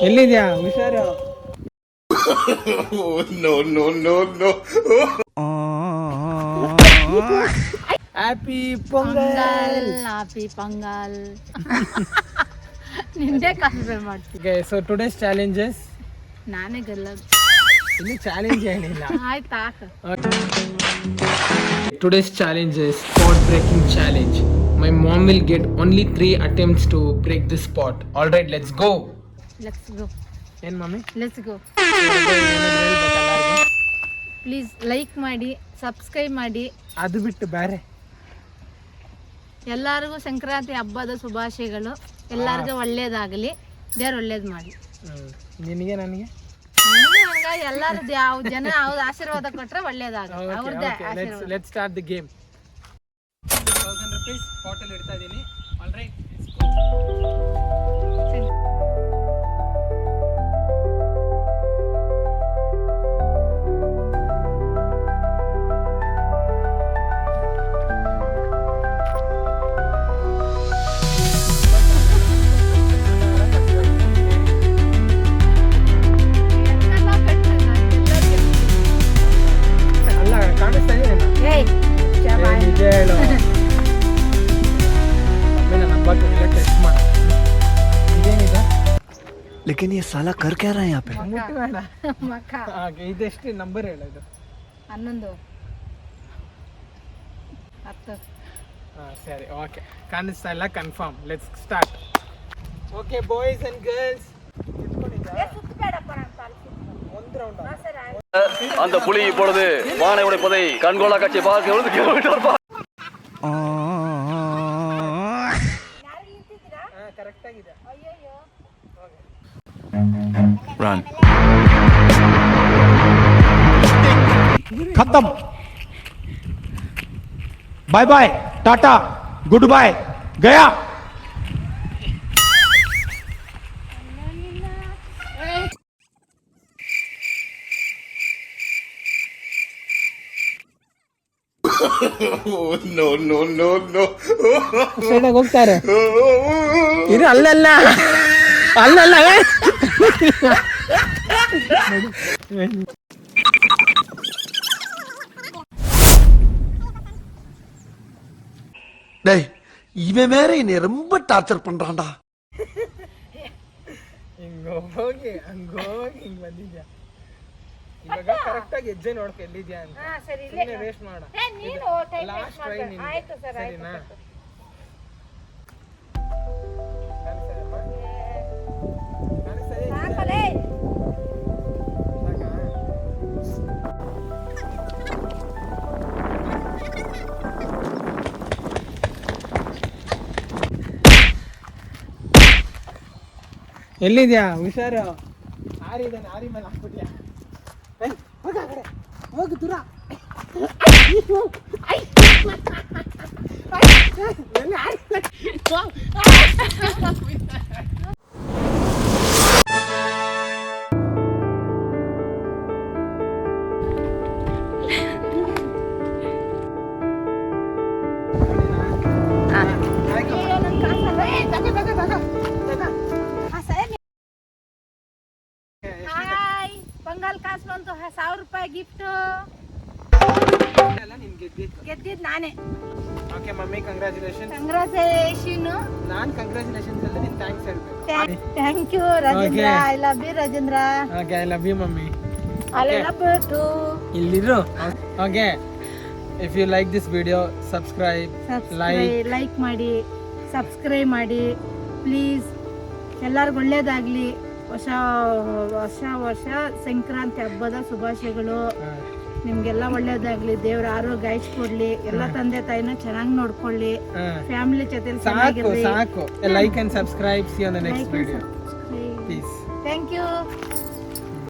ಎಲ್ಲಿದ್ಯಾ ಹುಷಾರು. Happy pongal. Happy pongal. ನಿಂದೆ ಕಾನ್ಸಂಟ್ರೇಟ್ ಮಾಡ್ತೀನಿ. ಸೊ ಟುಡೇಸ್ ಚಾಲೆಂಜಸ್ ನಾನೇ ಗೆಲ್ಲೋದು. ಇಲ್ಲಿ ಚಾಲೆಂಜ್ ಏನಿಲ್ಲ. ಆಯ್ತಾ? Today's challenge is pot breaking challenge. My mom will get only 3 attempts to break this pot. All right, let's go. Let's go. ಏನ್ mummy? Let's go. Please like ಮಾಡಿ, subscribe ಮಾಡಿ. ಅದು ಬಿಟ್ಟು ಬೇರೆ ಎಲ್ಲರಿಗೂ ಸಂಕ್ರಾಂತಿ ಹಬ್ಬದ ಶುಭಾಶಯಗಳು. ಎಲ್ಲರಿಗೂ ಒಳ್ಳೇದಾಗಲಿ, ದೇವ್ರು ಒಳ್ಳೇದು ಮಾಡಿ. ನಿನಗೆ ನನಗೆ ಎಲ್ಲರೂ ಯಾವ ಜನ ಅವ್ರ ಆಶೀರ್ವಾದ ಕೊಟ್ರೆ ಒಳ್ಳೇದಾಗುತ್ತೆ. ಅವ್ರದ್ದೇ ಆಶೀರ್ವಾದ. Let's start the game. 1000 rupees bottle ಇಡ್ತಾ ಇದೀನಿ. All right, let's go. लेकिन ये साला कर क्या रहा है यहाँ पे? ಇದೆಷ್ಟು ನಂಬರ್ ಹೇಳೋದು? 11 10. ಸರಿ, ಓಕೆ. ಕಾಣಿಸ್ತಾ ಇಲ್ಲ, confirm. Let's start. Okay boys and girls, ಒಂದು ರೌಂಡ್. அந்த புலி இப்பொழுது வானை உடைப்பதை கண்கொள்ளா காட்சி பார்க்க ಕರೆಕ್ಟ್ ಆಗಿದೆ. Run. खत्म. Bye bye, tata, good bye, गया. No. ಸೈಡಾಗಿ ಹೋಗ್ತಾರೆ. ಇದು ಅಲ್ಲಲ್ಲ. டேய், இவன் வேற என்னை ரொம்ப டார்ச்சர் பண்றான்டா. ಹಿಂಗೋಗಿ ಹಿಂಗ್ ಬಂದಿದ್ಯಾ? ಇವಾಗ ಕರೆಕ್ಟ್ ಆಗಿ ಹೆಜ್ಜೆ ನೋಡ್ಕೊ ಎಲ್ಲಿದ್ಯಾ ಅಂತ. ಸುಮ್ಮನೆ ವೇಸ್ಟ್ ಮಾಡ. ಲಾಸ್ಟ್ ಟ್ರೈ ನಿಂದು, ಸರಿನಾ? ಎಲ್ಲಿದ್ಯಾ? ಹುಷಾರು. ಆರಿ ಇದ್ದಾನೆ, ಆರಿ ಮೇಲೆ ಹಾಕ್ಬಿಟ್ಯಾ? ಹೋಗ ಆ ಕಡೆ, ಹೋಗು ದೂರ. ಪೊಂಗಲ್ ಕಾಸು ಬಂತು. 1000 ರೂಪಾಯಿ ಗಿಫ್ಟ್. ಗೆದ್ದಿದ್ದು ನಾನೇ. Okay mummy, congratulation. ನಾನು ಕಂಗ್ರಾಚುಲೇಷನ್ಸ್ ಅಲ್ಲ, ನಿನ್ ಥ್ಯಾಂಕ್ಸ್ ಹೇಳ್ಬೇಕು. Thank you Rajendra. I love you Rajendra. Okay, I love you mummy. I love you too. ಇಲ್ಲಿರು. Okay, if you like this video, subscribe, like ಮಾಡಿ, ಸಬ್ಸ್ಕ್ರೈಬ್ ಮಾಡಿ ಪ್ಲೀಸ್. ಎಲ್ಲರಿಗೂ ಒಳ್ಳೇದಾಗ್ಲಿ. ಹೊಸ ವರ್ಷ ಸಂಕ್ರಾಂತಿ ಹಬ್ಬದ ಶುಭಾಶಯಗಳು. ನಿಮ್ಗೆಲ್ಲ ಒಳ್ಳೇದಾಗ್ಲಿ, ದೇವ್ರ ಆರೋಗ್ಯ ಕೊಡ್ಲಿ. ಎಲ್ಲ ತಂದೆ ತಾಯಿನ ಚೆನ್ನಾಗಿ ನೋಡ್ಕೊಳ್ಳಿ. ಫ್ಯಾಮಿಲಿ ಜೊತೆ ಸಾಕು. Like and subscribe. See on the next video. Piece.